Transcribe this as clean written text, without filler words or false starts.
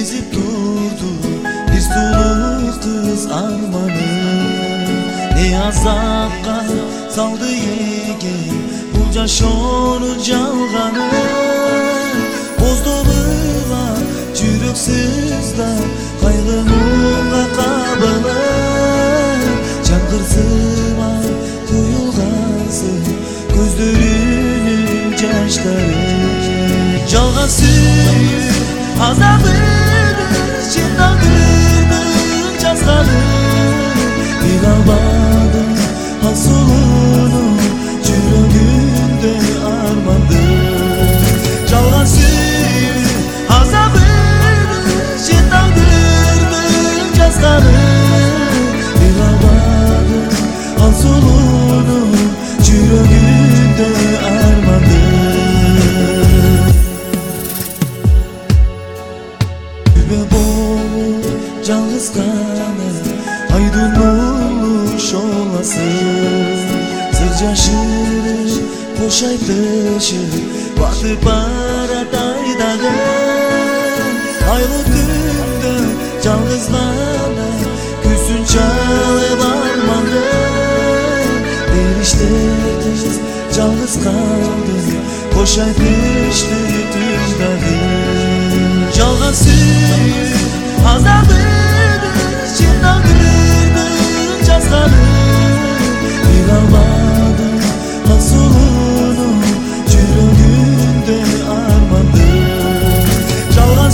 ezip durdu bir sulu kız armanı. Ne azapka saldı yege bu caşonun calganı. Bozdoluğa жүрексizler kaygınınga kabılı. Çankırsıma kuyulgansın gözlerinin yaşları. Жалған сүйіп азабын жинандырдың жазғаным. Біле албадым ал сұлуны жүрегімде арманды. Жалған сүйіп азабын жинандырдың жазғаным. Біле албадым ал сұлуны жүрегімде арманды. Жалғыз ғана айдың нұрлы шоласың. Сыр жашырып қош айтышып батып баратайдағы. Айлы түнді жалғыз ғана күсін чалып арманды. Періштесіз жалғыз қалды қош айтышты түндегі. Жалған сүйіп азабын жинандырдың жазғаным. Біле албадым ал сұлуны жүрегімде арманды. Жалған